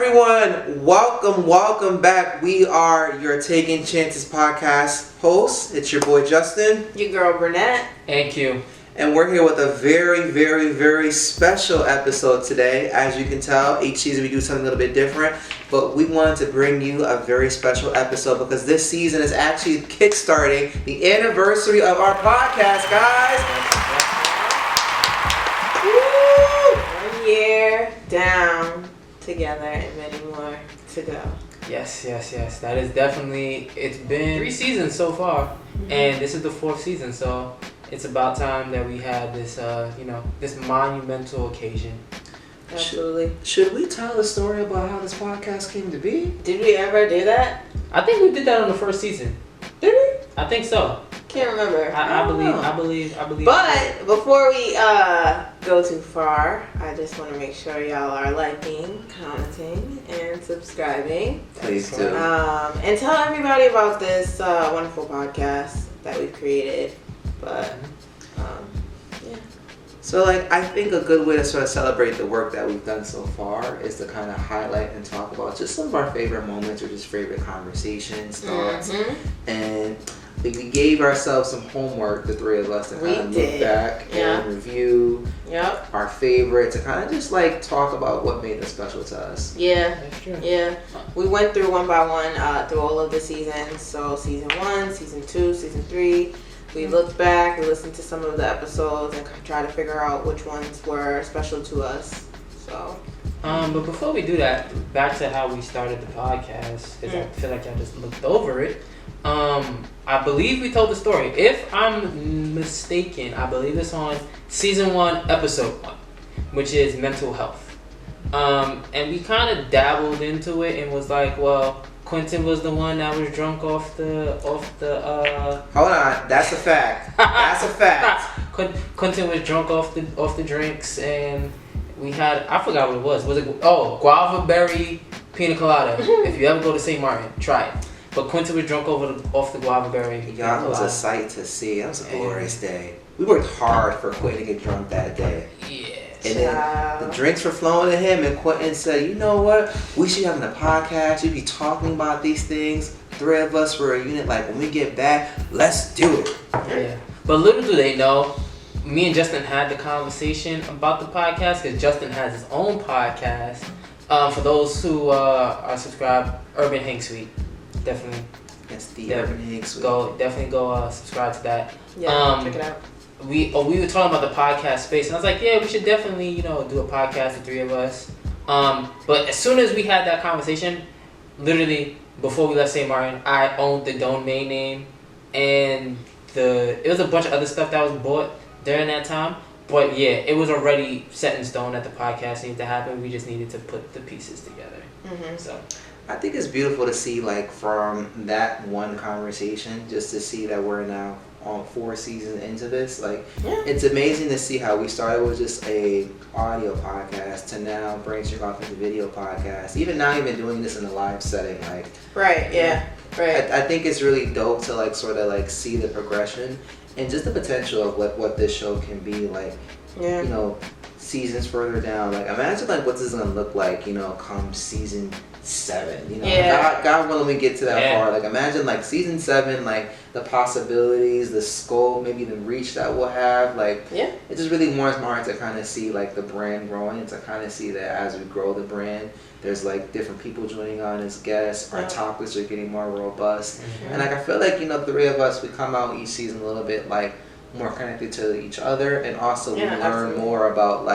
everyone, welcome back. We are your Takin Chances podcast hosts. It's your boy Justin. Your girl Burnett. Thank you. And we're here with a very special episode today. As you can tell, each season we do something a little bit different. But we wanted to bring you a very special episode because this season is actually kickstarting the anniversary of our podcast, guys. Woo! 1 year down together and many more to go. Yes. That is definitely, it's been 3 seasons so far. Mm-hmm. And this is the 4th season, so it's about time that we had this, this monumental occasion. Absolutely. Should we tell the story about how this podcast came to be? Did we ever do that? I think we did that on the 1st season. Did we? I think so. Can't remember. I believe. But before we go too far, I just want to make sure y'all are liking, commenting, and subscribing. Please do. And tell everybody about this wonderful podcast that we've created. But yeah. So I think a good way to sort of celebrate the work that we've done so far is to kind of highlight and talk about just some of our favorite moments or just favorite conversations, thoughts. Mm-hmm. And we gave ourselves some homework, the three of us, to kind of look back and review our favorite, to kind of just talk about what made them special to us. Yeah, that's true. Yeah. We went through one by one through all of the seasons. So season 1, season 2, season 3. We looked back, we listened to some of the episodes and tried to figure out which ones were special to us. So. But before we do that, back to how we started the podcast, because I feel like I just looked over it. I believe we told the story. If I'm mistaken, I believe it's on season 1, episode 1, which is mental health. And we kind of dabbled into it and was like, well, Quentin was the one that was drunk off the. Hold on, that's a fact. That's a fact. Quentin was drunk off the drinks, and we had, I forgot what it was. Was it guava berry pina colada? If you ever go to St. Martin, try it. But Quentin was drunk off the guava berry. Y'all, it was a sight to see. That was a glorious day. We worked hard for Quentin to get drunk that day. Yeah. And then the drinks were flowing to him, and Quentin said, you know what? We should have a podcast. We'd be talking about these things. 3 of us were a unit. When we get back, let's do it. Yeah. But little do they know, me and Justin had the conversation about the podcast because Justin has his own podcast. For those who are subscribed, Urban Hank Suite. Definitely. It's the Urban Hank Suite. Definitely go subscribe to that. Yeah, check it out. We were talking about the podcast space, and I was like, yeah, we should definitely, do a podcast, the 3 of us. But as soon as we had that conversation, literally before we left St. Martin, I owned the domain name, and it was a bunch of other stuff that was bought during that time. But yeah, it was already set in stone that the podcast needed to happen. We just needed to put the pieces together. Mm-hmm. So I think it's beautiful to see from that one conversation, just to see that we're now on 4 seasons into this. It's amazing to see how we started with just a audio podcast to now branching off into video podcast. Even now, even doing this in a live setting. Right. Yeah. Right. I think it's really dope to sort of see the progression and just the potential of what this show can be. Seasons further down. Imagine what this is gonna look like. Come season 7. God willing, we get to that far. Imagine season 7. The possibilities, the scope, maybe the reach that we'll have. It just really warms my heart to kind of see the brand growing, and to kind of see that as we grow the brand, there's different people joining on as guests. Our topics are getting more robust, and I feel the 3 of us, we come out each season a little bit more connected to each other, and also we learn more about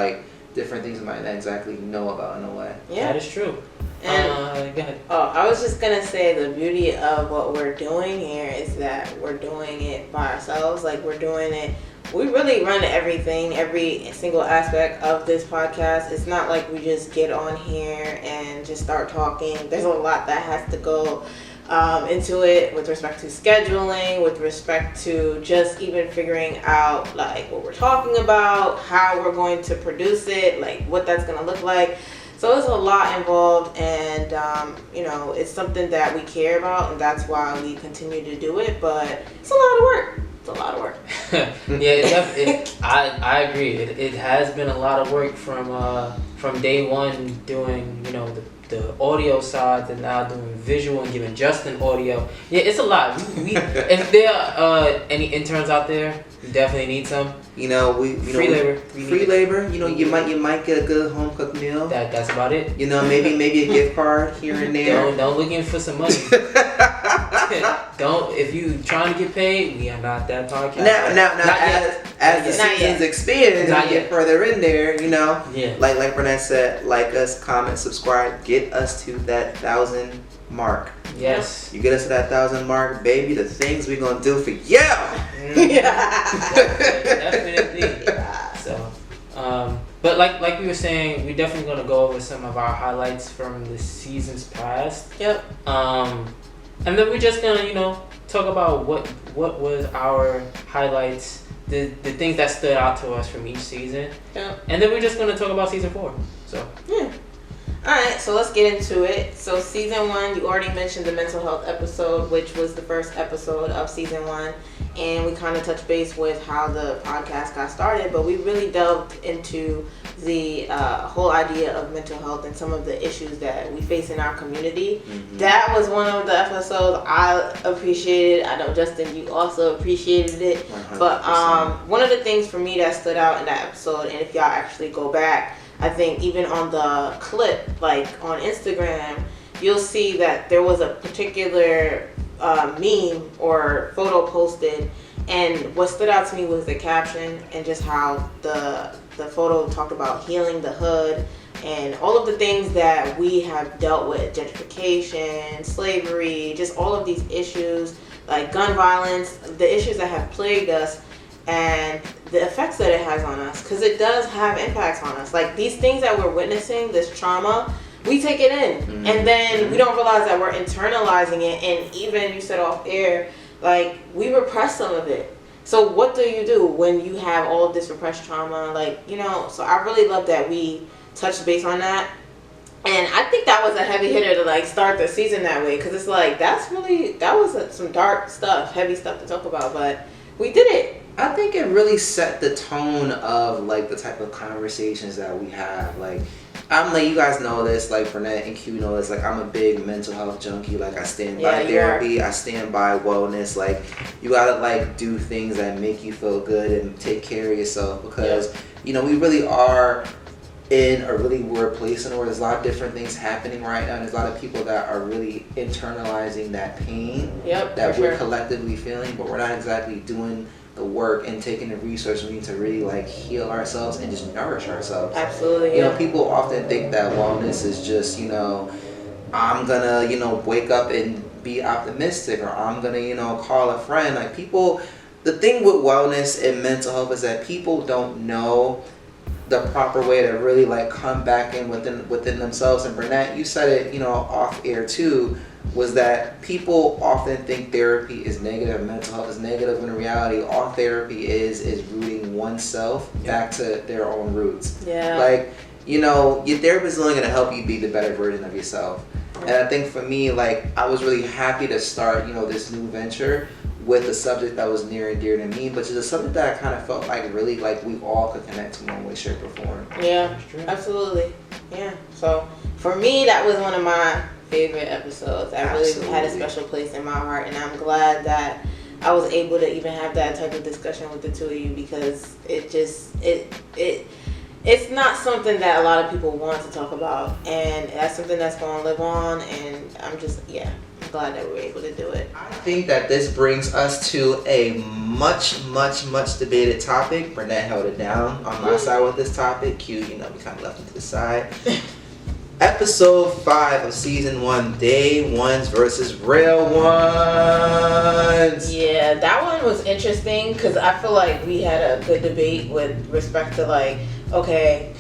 different things we might not exactly know about in a way. Yeah, that is true. And, go ahead. I was just gonna say the beauty of what we're doing here is that we're doing it by ourselves. We're doing it. We really run everything, every single aspect of this podcast. It's not like we just get on here and just start talking. There's a lot that has to go into it with respect to scheduling, with respect to just even figuring out what we're talking about, how we're going to produce it, what that's going to look like. So there's a lot involved, and it's something that we care about, and that's why we continue to do it. But it's a lot of work. It's a lot of work. I agree. It has been a lot of work from day one, doing the the audio side to now doing visual and giving Justin audio. Yeah, it's a lot. We if there are any interns out there, we definitely need some. Free labor. You might get a good home cooked meal. That's about it. Maybe a gift card here and there. Don't looking for some money. Don't, if you trying to get paid, we are not that podcast. Now, as the seasons expand and get further in there, Yeah. like Burnett said, like us, comment, subscribe, get us to that 1,000 mark. Yes. You get us to that 1,000 mark, baby, the things we gonna do for you. Definitely. So, but like we were saying, we're definitely gonna go over some of our highlights from the seasons past. Yep. And then we're just gonna, talk about what was our highlights, the things that stood out to us from each season. Yep. And then we're just gonna talk about season 4. So. Yeah. Alright, so let's get into it. So season 1, you already mentioned the mental health episode, which was the first episode of season 1. And we kind of touched base with how the podcast got started, but we really delved into the whole idea of mental health and some of the issues that we face in our community. Mm-hmm. That was one of the episodes I appreciated. I know, Justin, you also appreciated it. 100%. But one of the things for me that stood out in that episode, and if y'all actually go back, I think even on the clip, like on Instagram, you'll see that there was a particular meme or photo posted, and what stood out to me was the caption and just how the photo talked about healing the hood and all of the things that we have dealt with: gentrification, slavery, just all of these issues like gun violence, the issues that have plagued us and the effects that it has on us, because it does have impacts on us. Like these things that we're witnessing, this trauma, we take it in, mm-hmm. and then we don't realize that we're internalizing it. And even you said off air, like we repress some of it. So what do you do when you have all of this repressed trauma? So I really love that we touched base on that. And I think that was a heavy hitter to start the season that way, because it's that was some dark stuff, heavy stuff to talk about, but we did it. I think it really set the tone of the type of conversations that we have. You guys know this, Burnett and Q know this, I'm a big mental health junkie. I stand by therapy, I stand by wellness. You gotta do things that make you feel good and take care of yourself, because we really are in a really weird place where there's a lot of different things happening right now, and there's a lot of people that are really internalizing that pain that we're collectively feeling, but we're not exactly doing the work and taking the resources we need to really heal ourselves and just nourish ourselves. Absolutely. People often think that wellness is just, I'm gonna, wake up and be optimistic, or I'm gonna, call a friend. The thing with wellness and mental health is that people don't know the proper way to really come back in within themselves. And Burnett, you said it, off air too, was that people often think therapy is negative, mental health is negative. In reality, all therapy is rooting oneself back to their own roots. Yeah. Your therapist is only going to help you be the better version of yourself. And I think for me, I was really happy to start, this new venture with a subject that was near and dear to me, but it's a subject that I kind of felt really we all could connect to in one way, shape, or form. Yeah, absolutely. Yeah. So for me, that was one of my favorite episodes. I really had a special place in my heart, and I'm glad that I was able to even have that type of discussion with the two of you, because it's not something that a lot of people want to talk about, and that's something that's going to live on, and I'm glad that we were able to do it. I think that this brings us to a much debated topic. Burnett held it down on my side with this topic. Q, we kind of left him to the side. Episode 5 of season 1, Day Ones versus Real Ones. Yeah, that one was interesting, because I feel like we had a good debate with respect to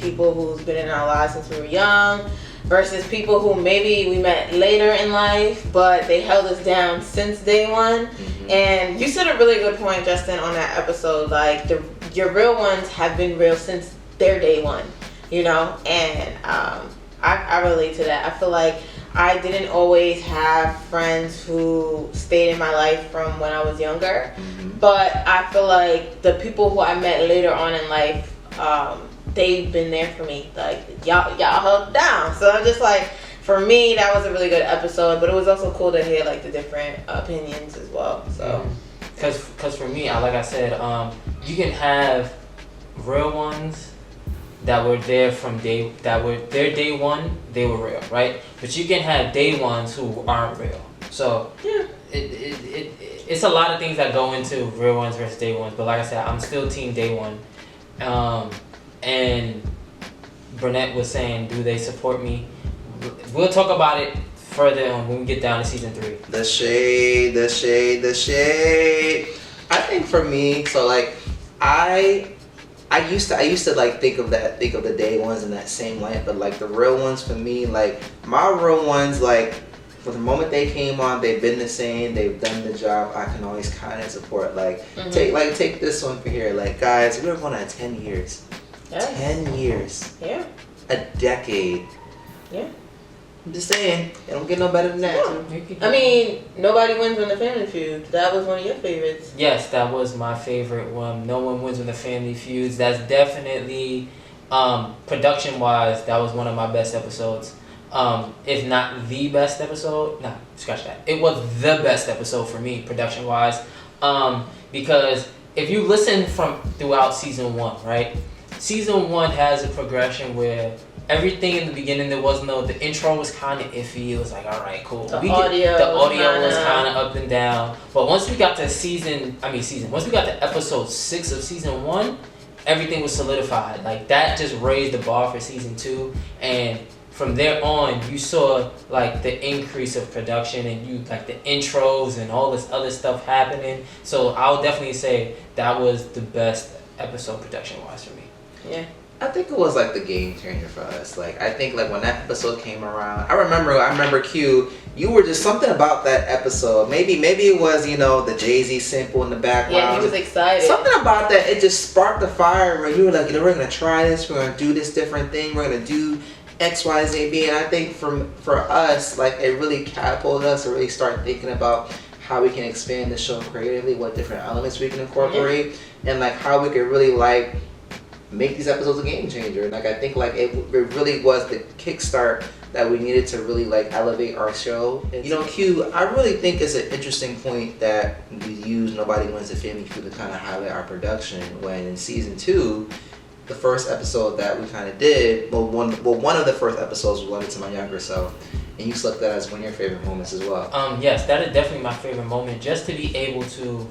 people who's been in our lives since we were young versus people who maybe we met later in life, but they held us down since day one. Mm-hmm. And you said a really good point, Justin, on that episode. Your real ones have been real since their day one, and I relate to that. I feel like I didn't always have friends who stayed in my life from when I was younger, but I feel like the people who I met later on in life, they've been there for me. Y'all held down. So I'm just for me, that was a really good episode, but it was also cool to hear like the different opinions as well. So, because for me, like I said, you can have real ones that were there from day one, they were real, right? But you can have day ones who aren't real. So yeah, it's a lot of things that go into real ones versus day ones. But like I said, I'm still team day one. And Burnett was saying, do they support me? We'll talk about it further on when we get down to season 3. The shade. I think for me, so like I used to like think of the day ones in that same light, but like the real ones for me, like my real ones, like from the moment they came on, they've been the same, they've done the job. I can always kind of support. Like take this one for here. Like guys, we were going on 10 years. Yes. 10 years. Yeah. A decade. Yeah. I'm just saying, it don't get no better than that. Yeah. I mean, nobody wins in the Family Feud. That was one of your favorites. Yes, that was my favorite one. No one wins in the Family Feuds. That's definitely, production-wise, that was one of my best episodes. If not the best episode, nah, scratch that. It was the best episode for me, production-wise, because if you listen from throughout season 1, right? Season 1 has a progression where everything in the beginning, the intro was kind of iffy. It was like, all right, cool. The audio was kind of up and down. But once we got to once we got to episode 6 of season 1, everything was solidified. Like that just raised the bar for season 2. And from there on, you saw like the increase of production and you like the intros and all this other stuff happening. So I'll definitely say that was the best episode production-wise for me. Yeah. I think it was like the game changer for us. Like I think like when that episode came around, I remember Q, you were just something about that episode. Maybe it was, the Jay-Z sample in the background. Yeah, he was excited. Something about that, it just sparked the fire where you were like, we're gonna try this, we're gonna do this different thing, we're gonna do X, Y, Z, B. And I think for us, like it really catapulted us to really start thinking about how we can expand the show creatively, what different elements we can incorporate, and like how we could really like make these episodes a game changer. Like I think like it really was the kickstart that we needed to really like elevate our show. Q, I really think it's an interesting point that we use Nobody Wins the Family Feud to kind of highlight our production, when in season 2, the first episode that we kind of did, one of the first episodes was related to my younger self, and you selected that as one of your favorite moments as well. Yes, that is definitely my favorite moment, just to be able to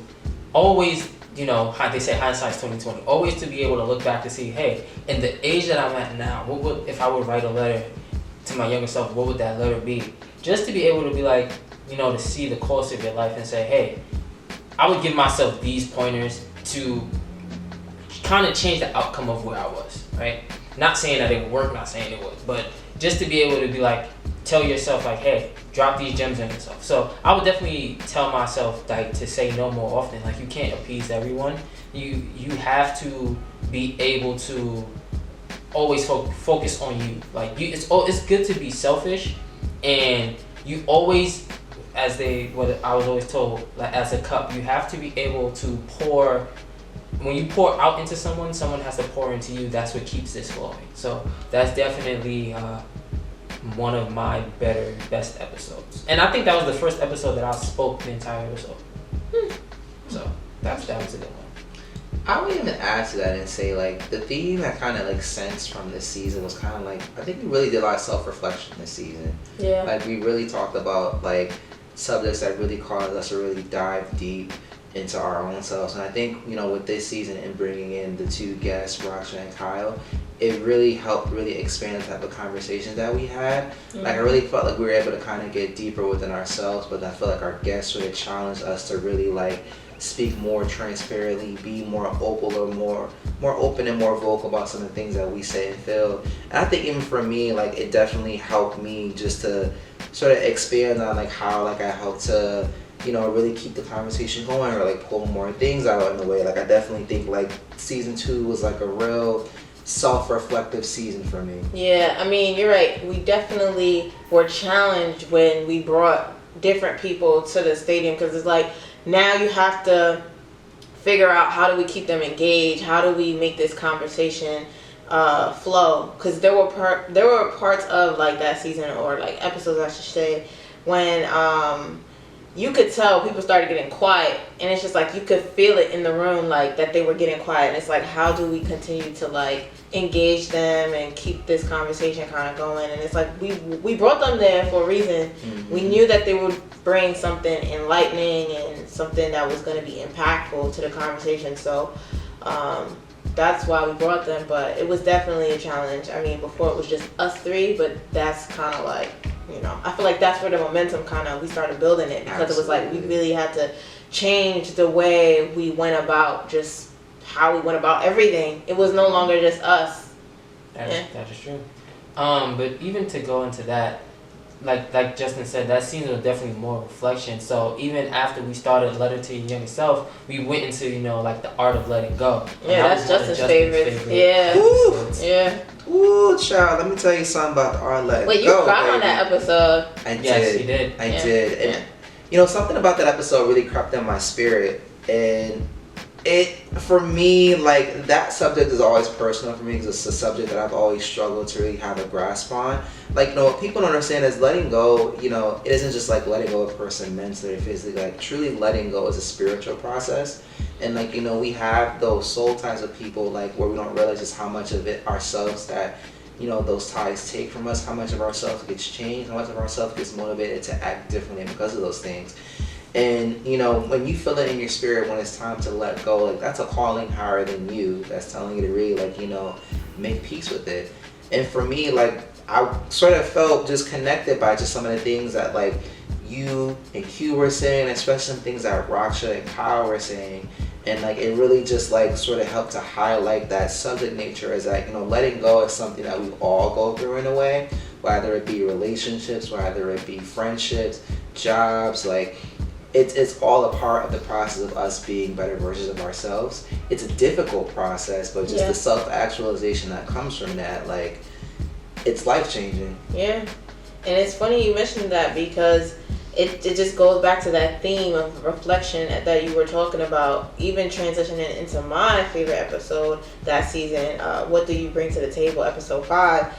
always, how they say hindsight's 20/20. Always to be able to look back to see, hey, in the age that I'm at now, what would, if I would write a letter to my younger self, what would that letter be? Just to be able to be like, to see the course of your life and say, hey, I would give myself these pointers to kind of change the outcome of where I was, right? Not saying that it would work, not saying it would, but just to be able to be like, tell yourself like, hey, drop these gems on yourself. So I would definitely tell myself like to say no more often. Like you can't appease everyone. You have to be able to always focus on you. Like it's good to be selfish, and you always, I was always told, like as a cup, you have to be able to pour. When you pour out into someone has to pour into you. That's what keeps this flowing. So that's definitely one of my best episodes. And I think that was the first episode that I spoke the entire episode. So that was a good one. I would even add to that and say like the theme that kind of like sensed from this season was kind of like, I think we really did a lot of self-reflection this season. Yeah. Like we really talked about like subjects that really caused us to really dive deep into our own selves. And I think, with this season and bringing in the 2 guests, Raksha and Kyle, it really helped really expand the type of conversations that we had. Mm-hmm. Like I really felt like we were able to kind of get deeper within ourselves, but I feel like our guests really challenged us to really like speak more transparently, be more vocal or more open and more vocal about some of the things that we say and feel. And I think even for me, like it definitely helped me just to sort of expand on like how like I helped to really keep the conversation going or like pull more things out in a way. Like I definitely think like season 2 was like a real self-reflective season for me. Yeah, I mean, you're right. We definitely were challenged when we brought different people to the stadium, because it's like now you have to figure out how do we keep them engaged, how do we make this conversation flow, because there were parts of like that season, or like episodes I should say, when you could tell people started getting quiet, and it's just like you could feel it in the room, like that they were getting quiet, and it's like, how do we continue to like engage them and keep this conversation kind of going? And it's like we brought them there for a reason. We knew that they would bring something enlightening and something that was going to be impactful to the conversation, so that's why we brought them. But it was definitely a challenge. I mean, before it was just us three, but that's kind of like, you know, I feel like that's where the momentum kind of, we started building it, because It was like we really had to change the way we went about, just how we went about everything. It was no longer just us. That is true. But even to go into that, like Justin said, that scene was definitely more reflection. So even after we started Letter to Your Younger Self, we went into, you know, like the art of letting go. Yeah, that's Justin's favorite. Yeah. Ooh. Yeah. Ooh, child, let me tell you something about the art of letting go. Wait, you cried on that episode. I did. Yes, you did. I did. And, you know, something about that episode really crept in my spirit. And it, for me, like, that subject is always personal for me, because it's a subject that I've always struggled to really have a grasp on. Like, you know, what people don't understand is letting go, you know, it isn't just like letting go of a person mentally or physically. Like, truly letting go is a spiritual process. And, like, you know, we have those soul ties with people, like, where we don't realize just how much of it ourselves that, you know, those ties take from us, how much of ourselves gets changed, how much of ourselves gets motivated to act differently because of those things. And, you know, when you feel it in your spirit when it's time to let go, like, that's a calling higher than you that's telling you to really, like, you know, make peace with it. And for me, like, I sort of felt just connected by just some of the things that, like, you and Q were saying, especially some things that Raksha and Kyle were saying. And, like, it really just, like, sort of helped to highlight that subject nature, is that, you know, letting go is something that we all go through in a way, whether it be relationships, whether it be friendships, jobs, like, it's all a part of the process of us being better versions of ourselves. It's a difficult process, but just the self-actualization that comes from that, like, it's life-changing. Yeah. And it's funny you mentioned that, because it just goes back to that theme of reflection that you were talking about, even transitioning into my favorite episode that season, What Do You Bring to the Table, episode 5.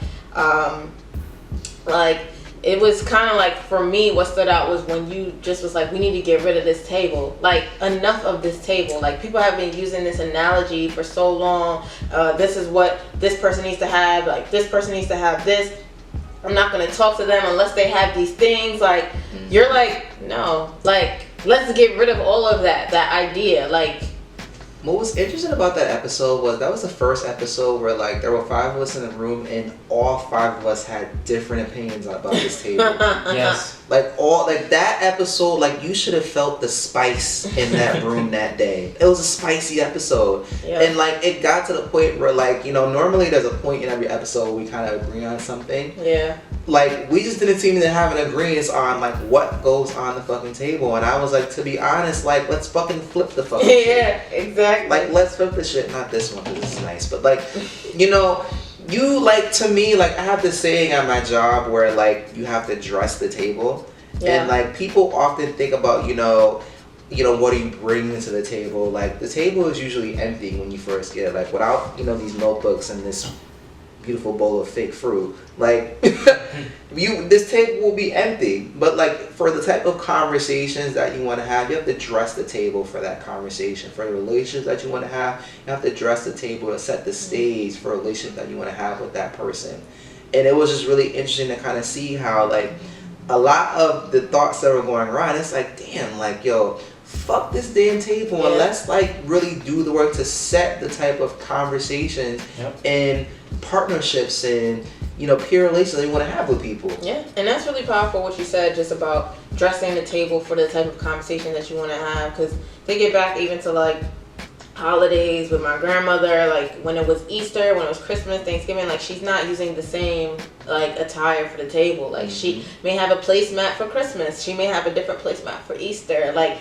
Like, it was kind of like, for me, what stood out was when you just was like, we need to get rid of this table. Like, enough of this table. Like, people have been using this analogy for so long. This is what this person needs to have. Like, this person needs to have this. I'm not going to talk to them unless they have these things. Like, you're like, no. Like, let's get rid of all of that idea. Like, what was interesting about that episode was that was the first episode where, like, there were 5 of us in the room and all 5 of us had different opinions about this table. Yes. Like, that episode, like, you should have felt the spice in that room that day. It was a spicy episode. Yeah. And, like, it got to the point where, like, you know, normally there's a point in every episode where we kind of agree on something. Yeah. Like, we just didn't seem to have an agreement on, like, what goes on the fucking table. And I was like, to be honest, like, let's fucking flip the fucking shit. Yeah, exactly. Like, let's flip the shit. Not this one, because this is nice. But, like, you know, you, like, to me, like, I have this saying at my job where, like, you have to dress the table. Yeah. And, like, people often think about, you know, what do you bring to the table? Like, the table is usually empty when you first get it. Like, without, you know, these notebooks and this beautiful bowl of fake fruit, like, this table will be empty. But, like, for the type of conversations that you want to have, you have to dress the table for that conversation. For the relationships that you want to have, you have to dress the table to set the stage for a relationship that you want to have with that person. And it was just really interesting to kind of see how, like, a lot of the thoughts that were going around, it's like, damn, like, yo, fuck this damn table, and let's, like, really do the work to set the type of conversations and partnerships and, you know, peer relations that you want to have with people. Yeah, and that's really powerful what you said, just about dressing the table for the type of conversation that you want to have, because they get back even to, like, holidays with my grandmother, like, when it was Easter, when it was Christmas, Thanksgiving, like, she's not using the same, like, attire for the table. Like, she may have a placemat for Christmas, she may have a different placemat for Easter. Like,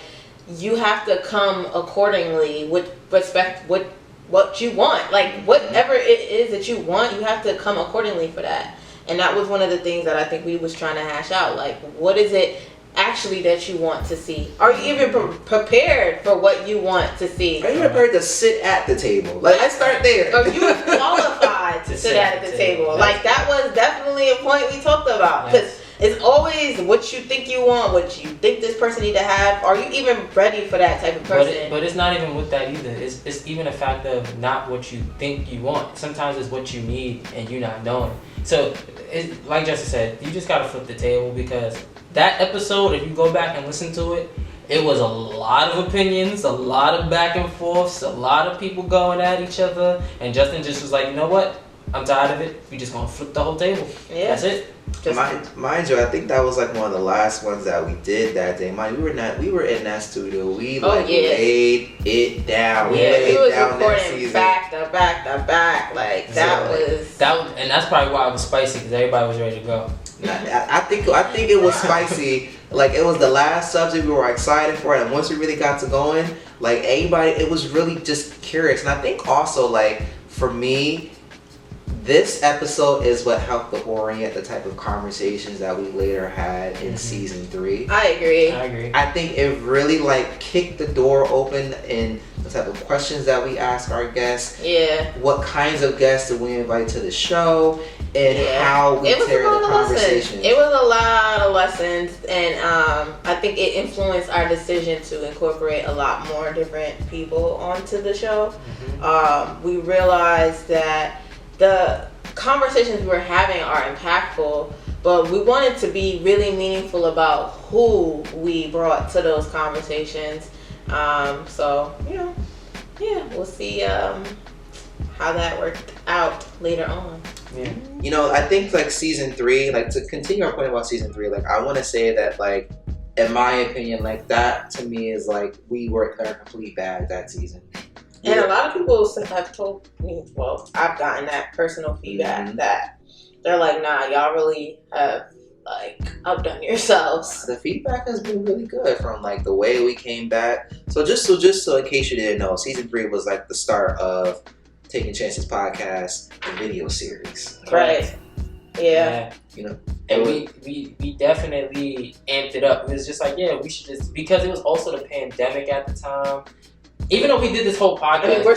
you have to come accordingly with respect with what you want. Like, whatever it is that you want, you have to come accordingly for that. And that was one of the things that I think we was trying to hash out. Like, what is it actually that you want to see? Are you even prepared for what you want to see? Are you prepared to sit at the table? Like, let's start there. Are you qualified to sit at the table? Like, that was definitely a point we talked about. Because it's always what you think you want, what you think this person need to have. Are you even ready for that type of person? But it's not even with that either. It's even a fact of not what you think you want. Sometimes it's what you need and you not knowing. So, like Jessica said, you just gotta flip the table, because that episode, if you go back and listen to it, it was a lot of opinions, a lot of back and forths, a lot of people going at each other, and Justin just was like, you know what? I'm tired of it. We just gonna flip the whole table. Yeah. That's it. Mind you, I think that was like one of the last ones that we did that day. Mind, we were in that studio. We laid it down. We laid it was down recording that season. back to back. Like that was, and that's probably why it was spicy, because everybody was ready to go. I think it was spicy. Like, it was the last subject we were excited for, and once we really got to going, like, everybody, it was really just curious. And I think also, like, for me, this episode is what helped to orient the type of conversations that we later had in season 3. I agree. I think it really, like, kicked the door open in the type of questions that we ask our guests. Yeah. What kinds of guests do we invite to the show, and how we tear the conversation. It was a lot of lessons, and I think it influenced our decision to incorporate a lot more different people onto the show. We realized that the conversations we were having are impactful, but we wanted to be really meaningful about who we brought to those conversations. So, we'll see how that worked out later on. Yeah. I think, like, season 3, like, to continue our point about season 3, like, I want to say that, like, in my opinion, like, that to me is like we were in a complete bag that season. And a lot of people have told me, well, I've gotten that personal feedback that they're like, nah, y'all really have, like, outdone yourselves. The feedback has been really good from, like, the way we came back. So just in case you didn't know, season 3 was, like, the start of Takin Chances podcast, the video series. Right. Yeah. And we definitely amped it up. It was just like, we should just, because it was also the pandemic at the time. Even though we did this whole podcast, we're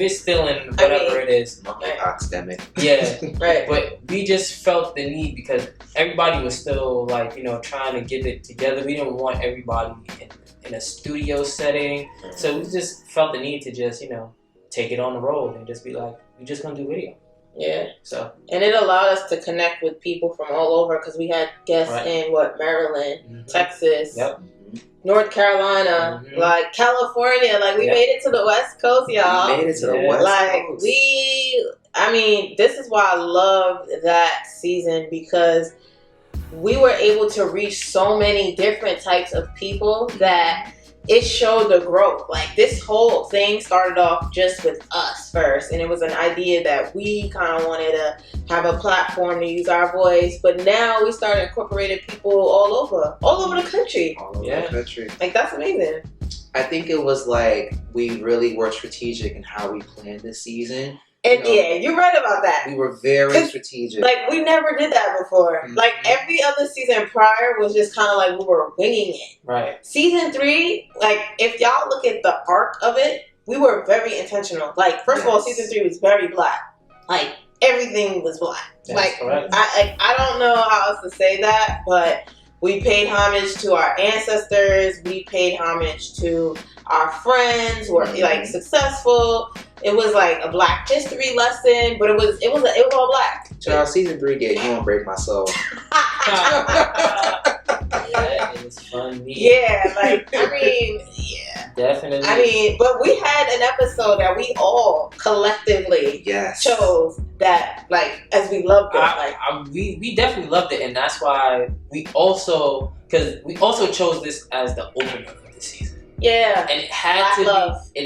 still in whatever it is. Pandemic. Yeah. Right. But we just felt the need, because everybody was still, like, trying to get it together. We didn't want everybody in a studio setting. So we just felt the need to just, take it on the road and just be like, we're just going to do video. Yeah. So. And it allowed us to connect with people from all over, because we had guests in Maryland, Texas, North Carolina, like California. Like, we made it to the West Coast, y'all. We made it to the West Coast. This is why I loved that season, because we were able to reach so many different types of people that it showed the growth. Like, this whole thing started off just with us first, and it was an idea that we kind of wanted to have a platform to use our voice, but now we started incorporating people all over the country. All over the country. Like, that's amazing. I think it was like we really were strategic in how we planned this season. And you're right about that. We were very strategic. Like, we never did that before. Like, every other season prior was just kind of like we were winging it. Right. Season 3, like, if y'all look at the arc of it, we were very intentional. Like, first of all, season 3 was very black. Like, everything was black. That's correct. I don't know how else to say that, but we paid homage to our ancestors. We paid homage to our friends who are, like, successful. It was like a Black history lesson, but it was all black. Child, season 3 gave You Won't Break My Soul. Yeah, it was fun. Yeah, like, Definitely. But we had an episode that we all collectively chose that, like, as we loved it. We definitely loved it, and that's why we also chose this as the opener of the season. Yeah, and it had to be.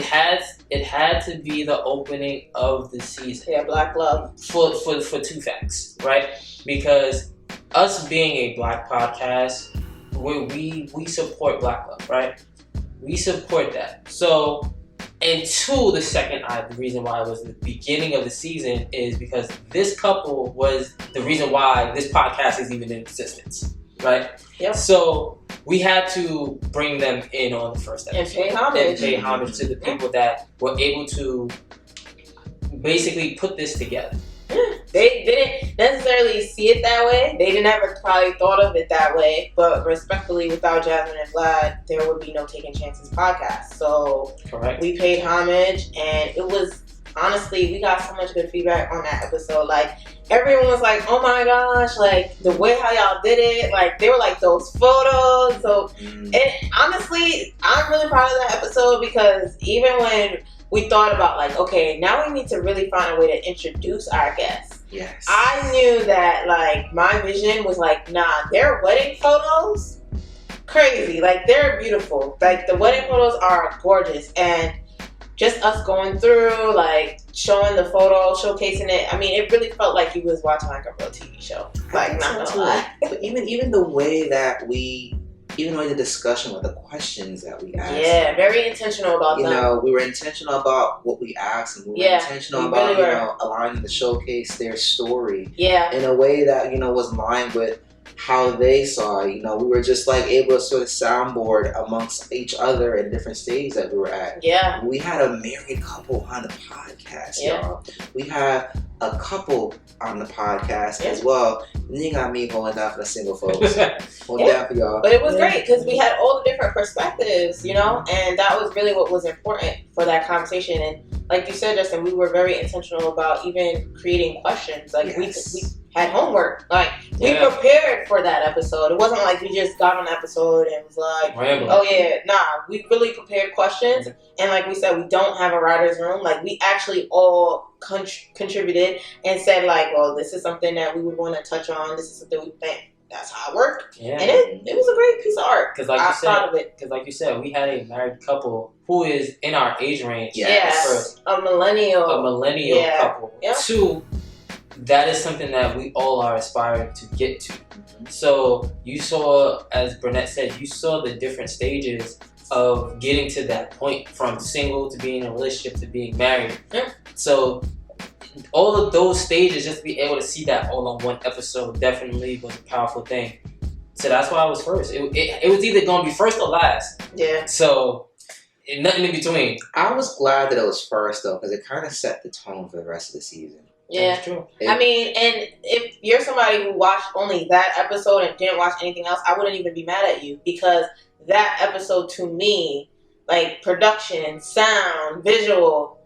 It had to be the opening of the season. Yeah, Black love for 2 facts, right? Because us being a Black podcast, we support Black love, right? We support that. So, and 2, the reason why it was the beginning of the season is because this couple was the reason why this podcast is even in existence. right? Yep. So we had to bring them in on the first episode. And pay homage to the people that were able to basically put this together. They didn't necessarily see it that way. They never probably thought of it that way. But respectfully, without Jasmine and Vlad, there would be no Takin Chances podcast. So correct. We paid homage, and it was, honestly, we got so much good feedback on that episode. Like, everyone was like, oh my gosh, like, the way how y'all did it, like, they were like those photos. So, and honestly, I'm really proud of that episode, because even when we thought about, like, okay, now we need to really find a way to introduce our guests. Yes. I knew that, like, my vision was like, nah, their wedding photos, crazy. Like, they're beautiful. Like, the wedding photos are gorgeous. And just us going through, like, showing the photo, showcasing it. I mean, it really felt like you was watching, like, a real TV show. Like, not gonna lie. But even the way that the discussion with the questions that we asked. Yeah, very intentional about them. You know, we were intentional about what we asked, and we were intentional about, allowing them to showcase their story. Yeah. In a way that, was in line with how they saw it. We were just like able to sort of soundboard amongst each other in different stages that we were at. Yeah. We had a married couple on the podcast, y'all. We had a couple on the podcast as well. And you got me holding down for the single folks. Holding down for y'all. But it was great because we had all the different perspectives, and that was really what was important for that conversation. And like you said, Justin, we were very intentional about even creating questions. Like we had homework. Like we prepared for that episode. It wasn't like we just got on the episode and was like, oh yeah, nah. We really prepared questions. And like we said, we don't have a writer's room. Like we actually all contributed and said like, well, this is something that we would want to touch on. This is something we think. That's how it worked. Yeah. And it was a great piece of art. Because like you said, we had a married couple who is in our age range. Yes. A millennial couple. Yeah. 2, that is something that we all are aspiring to get to. So you saw, as Burnett said, you saw the different stages of getting to that point, from single to being in a relationship to being married. So all of those stages, just to be able to see that all on one episode definitely was a powerful thing. So that's why I was first. It was either going to be first or last. Yeah. So nothing in between. I was glad that it was first though, because it kind of set the tone for the rest of the season. Yeah, that's true. I mean, and if you're somebody who watched only that episode and didn't watch anything else, I wouldn't even be mad at you, because that episode to me, like production, sound, visual,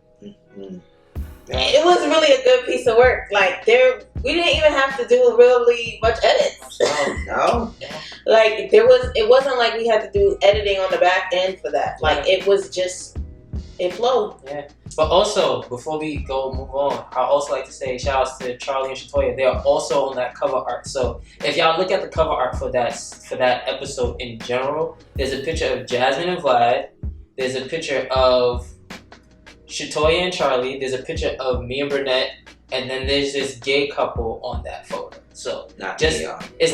it was really a good piece of work. Like we didn't even have to do really much edits. No. Like it wasn't like we had to do editing on the back end for that. Like it was just, it flowed. Yeah. But also, before we move on, I also like to say shout outs to Charlie and Shatoya. They are also on that cover art. So if y'all look at the cover art for that episode in general, there's a picture of Jasmine and Vlad. There's a picture of Shatoya and Charlie. There's a picture of me and Burnett, and then there's this gay couple on that photo. So it's not Justin. It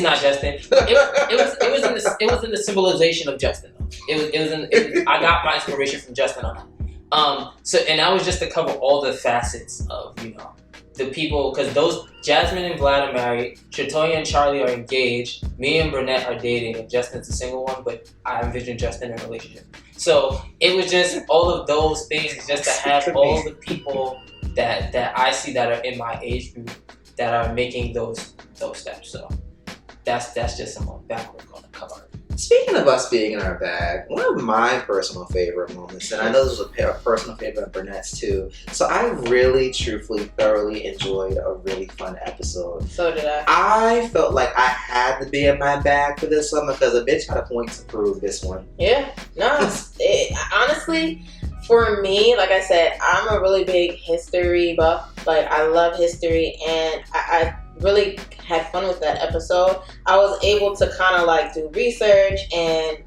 was in the symbolization of Justin. I got my inspiration from Justin on that. And that was just to cover all the facets of the people, because those Jasmine and Vlad are married, Shatoya and Charlie are engaged, me and Burnett are dating, and Justin's a single one, but I envision Justin in a relationship. So it was just all of those things, just to have all the people that I see that are in my age group that are making those steps. So that's just some backwork on the cover. Speaking of us being in our bag, one of my personal favorite moments, and I know this was a personal favorite of Burnett's too, so I really, truthfully, thoroughly enjoyed a really fun episode. So did I. I felt like I had to be in my bag for this one, because a bitch had a point to prove this one. Yeah. No, honestly, for me, like I said, I'm a really big history buff. Like, I love history, and I really had fun with that episode. I was able to kind of like do research, and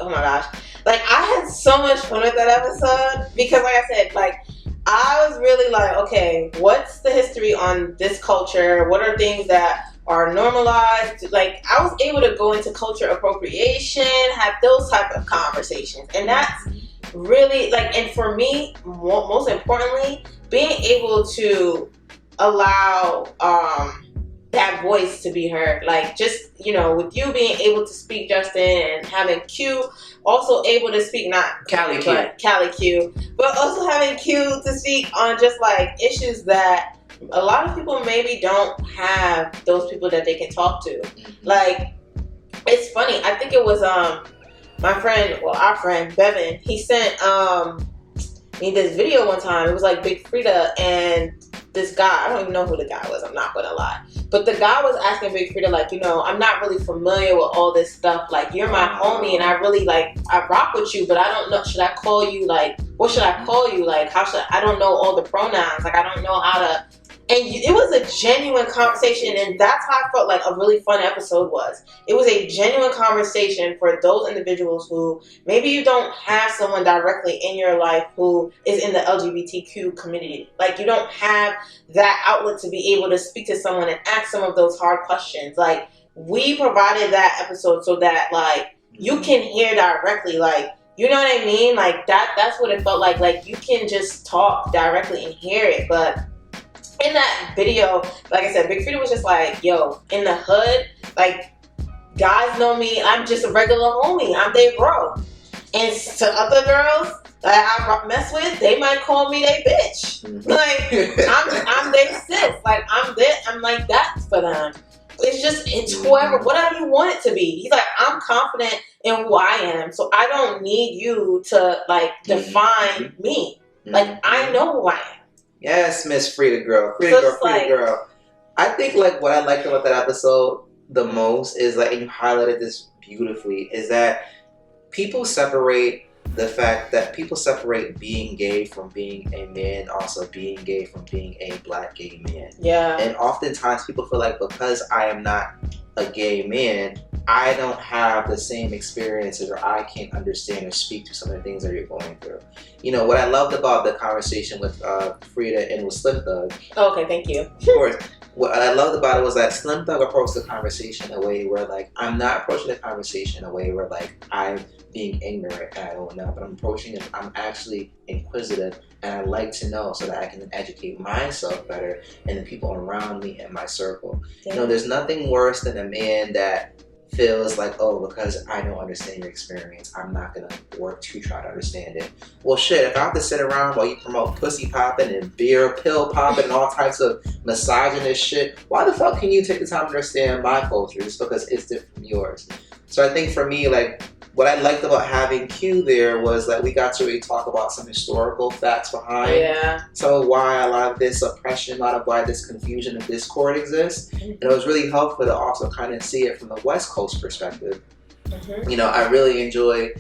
oh my gosh, like I had so much fun with that episode, because like I said, like I was really like, okay, what's the history on this culture? What are things that are normalized? Like I was able to go into culture appropriation, have those type of conversations, and that's really like, and for me, most importantly, being able to allow that voice to be heard. Like, just, with you being able to speak, Justin, and having Q also able to speak, not Cali Q, but also having Q to speak on just like issues that a lot of people maybe don't have those people that they can talk to. Like, it's funny. I think it was our friend Bevan. He sent me this video one time. It was like Big Frida and this guy. I don't even know who the guy was. I'm not gonna lie. But the guy was asking Big Frida, like, I'm not really familiar with all this stuff. Like, you're my homie, and I really, like, I rock with you, but I don't know, should I call you, like, what should I call you? Like, I don't know all the pronouns. Like, I don't know how to, and it was a genuine conversation, and that's how I felt like a really fun episode was. It was a genuine conversation for those individuals who maybe you don't have someone directly in your life who is in the LGBTQ community. Like, you don't have that outlet to be able to speak to someone and ask some of those hard questions. Like, we provided that episode so that, like, you can hear directly, like, you know what I mean? Like, that's what it felt like. Like, you can just talk directly and hear it, but in that video, like I said, Big Frida was just like, yo, in the hood, like, guys know me, I'm just a regular homie, I'm their bro. And to other girls that I mess with, they might call me they bitch. Like, I'm their sis. Like, I'm like that for them. It's whoever, whatever you want it to be. He's like, I'm confident in who I am, so I don't need you to, like, define me. Like, I know who I am. Yes, Miss Frida girl. Frida girl. I think, like, what I liked about that episode the most is, like, and you highlighted this beautifully, is that people separate being gay from being a man, also being gay from being a black gay man. Yeah. And oftentimes people feel like because I am not a gay man, I don't have the same experiences, or I can't understand or speak to some of the things that you're going through. What I loved about the conversation with Frida and with Slim Thug. Oh, okay, thank you. Of course. What I loved about it was that Slim Thug approached the conversation in a way where, like, I'm not approaching the conversation in a way where, like, I'm being ignorant and I don't know, but I'm approaching it, I'm actually inquisitive, and I like to know so that I can educate myself better and the people around me in my circle. Yeah. There's nothing worse than a man that feels like, oh, because I don't understand your experience, I'm not gonna work to try to understand it. Well, shit, if I have to sit around while you promote pussy popping and beer pill popping and all types of misogynist shit, why the fuck can you take the time to understand my culture just because it's different from yours? So I think for me, like, what I liked about having Q there was that we got to really talk about some historical facts behind some of why a lot of this oppression, a lot of why this confusion and discord exists. And it was really helpful to also kind of see it from the West Coast perspective. I really enjoy,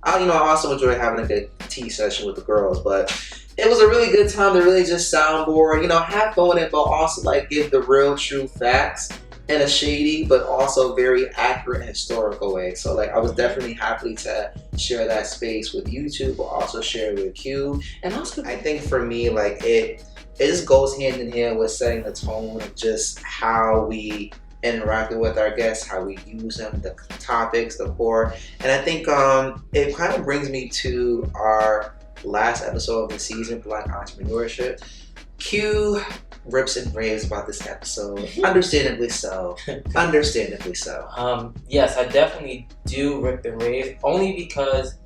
I also enjoy having a good tea session with the girls, but it was a really good time to really just soundboard, have fun with it, but also, like, give the real true facts in a shady but also very accurate and historical way. So, like, I was definitely happy to share that space with you two, but also share it with Q. And also, I think for me, like, it just goes hand in hand with setting the tone of just how we interacted with our guests, how we use them, the topics, the core. And I think it kind of brings me to our last episode of the season, Black Entrepreneurship. Q rips and raves about this episode. Understandably so. Yes, I definitely do rip and rave, only because,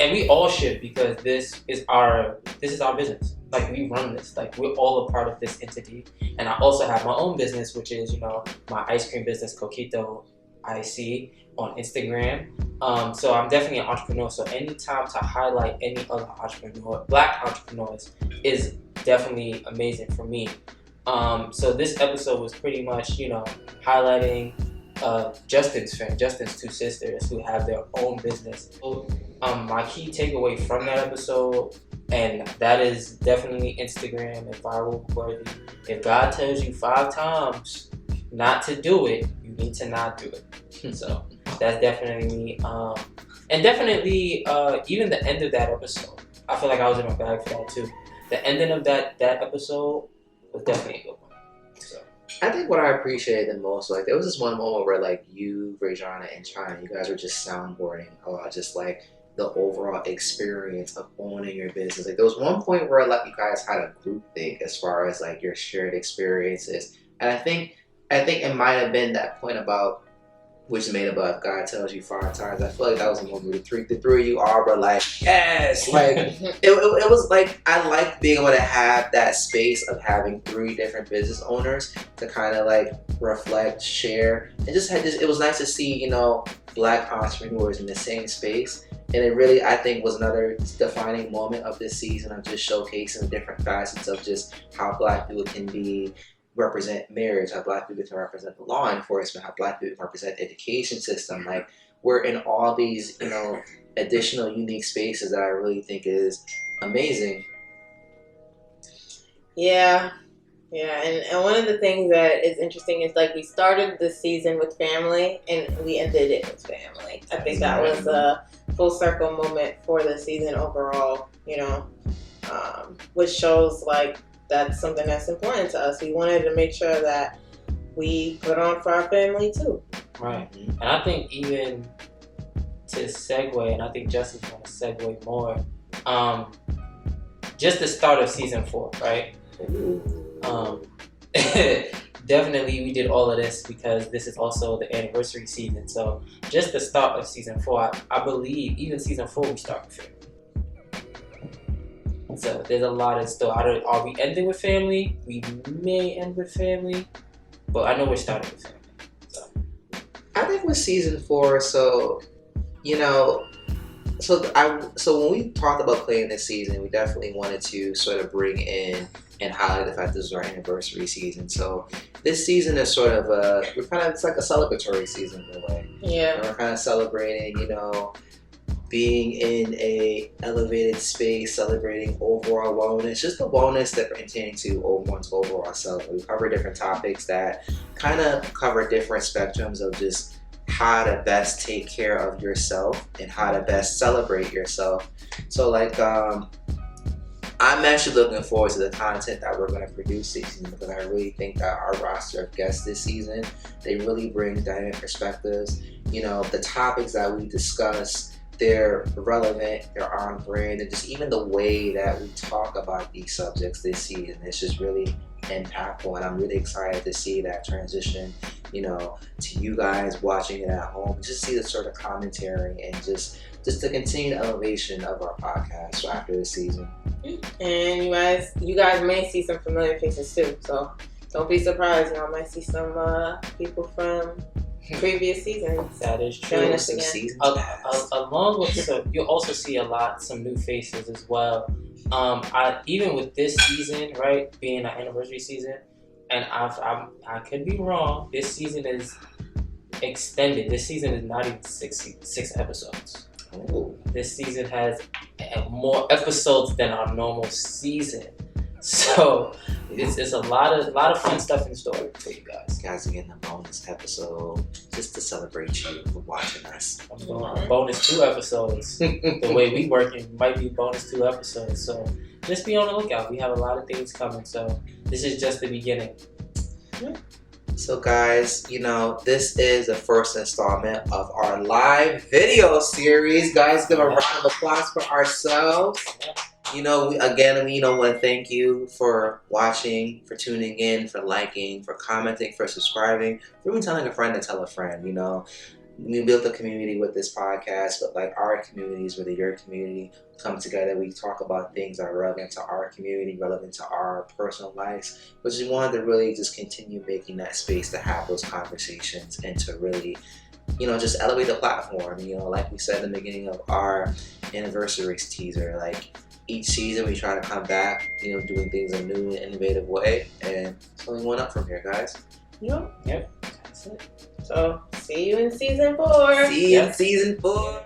and we all should, because this is our business. Like, we run this. Like, we're all a part of this entity. And I also have my own business, which is, my ice cream business, Coquito IC, on Instagram. So I'm definitely an entrepreneur. So anytime to highlight any other black entrepreneurs, is definitely amazing for me. So this episode was pretty much, highlighting Justin's two sisters who have their own business. So, my key takeaway from that episode, and that is definitely Instagram and viral worthy. If God tells you 5 times not to do it, you need to not do it. So that's definitely me. And definitely even the end of that episode, I feel like I was in my bag for that too. The ending of that episode was definitely a good one. So I think what I appreciated the most, like, there was this one moment where, like, you, Rajana, and China, you guys were just soundboarding just, like, the overall experience of owning your business. Like, there was one point where, like, you guys had a group think as far as, like, your shared experiences. And I think I think it might have been that point about which made about God tells you 5 times. I feel like that was the moment where the three of you all were like, yes, like it was like I like being able to have that space of having 3 different business owners to kind of like reflect, share, and just it was nice to see, you know, Black entrepreneurs in the same space. And it really, I think, was another defining moment of this season of just showcasing the different facets of just how Black people can represent marriage, how Black people can represent the law enforcement, how Black people can represent the education system. Like, we're in all these, you know, additional unique spaces that I really think is amazing. Yeah. And one of the things that is interesting is like we started the season with family and we ended it with family. I think that was a full circle moment for the season overall, you know, which shows like that's something that's important to us. We wanted to make sure that we put on for our family too. Right. And I think even to segue, and I think Justin's going to segue more, just the start of season 4, right? Definitely we did all of this because this is also the anniversary season. So just the start of season 4, I believe even season 4 we start with family. So there's a lot of still. Are we ending with family? We may end with family, but I know we're starting with family. So I think with season 4, so you know, so when we talked about playing this season, we definitely wanted to sort of bring in and highlight the fact this is our anniversary season. So this season is sort of it's like a celebratory season in a way. Yeah. And we're kind of celebrating, you know, being in a elevated space, celebrating overall wellness, just the wellness that pertaining to one's overall self. We cover different topics that kind of cover different spectrums of just how to best take care of yourself and how to best celebrate yourself. So like, I'm actually looking forward to the content that we're going to produce this season because I really think that our roster of guests this season, they really bring dynamic perspectives. You know, the topics that we discuss, they're relevant, they're on brand, and just even the way that we talk about these subjects this season, it's just really impactful. And I'm really excited to see that transition, you know, to you guys watching it at home, just see the sort of commentary and just the continued elevation of our podcast after this season. And you guys may see some familiar faces too, so don't be surprised. Y'all might see some people from previous seasons. That is true. Join us again. Along with you'll also see some new faces as well. Even with this season, right, being an anniversary season, and I could be wrong. This season is extended. This season is not even six episodes. Ooh. This season has more episodes than our normal season, so it's a lot of fun stuff in store for you guys. You guys are getting a bonus episode just to celebrate you for watching us. I'm doing a bonus 2 episodes. The way we working might be bonus 2 episodes, so just be on the lookout. We have a lot of things coming, so this is just the beginning. Yeah. So guys, you know, this is the first installment of our live video series. Guys, give a round of applause for ourselves. You know, we want to thank you for watching, for tuning in, for liking, for commenting, for subscribing, for even telling a friend to tell a friend. You know, we built a community with this podcast, but like our communities, whether your community, come together. We talk about things that are relevant to our community, relevant to our personal lives, but just wanted to really just continue making that space to have those conversations and to really, you know, just elevate the platform. You know, like we said in the beginning of our anniversary teaser, like each season we try to come back, you know, doing things in a new and innovative way, and it's only one up from here, guys. Yep. That's it. So see you in season 4. See you in season 4.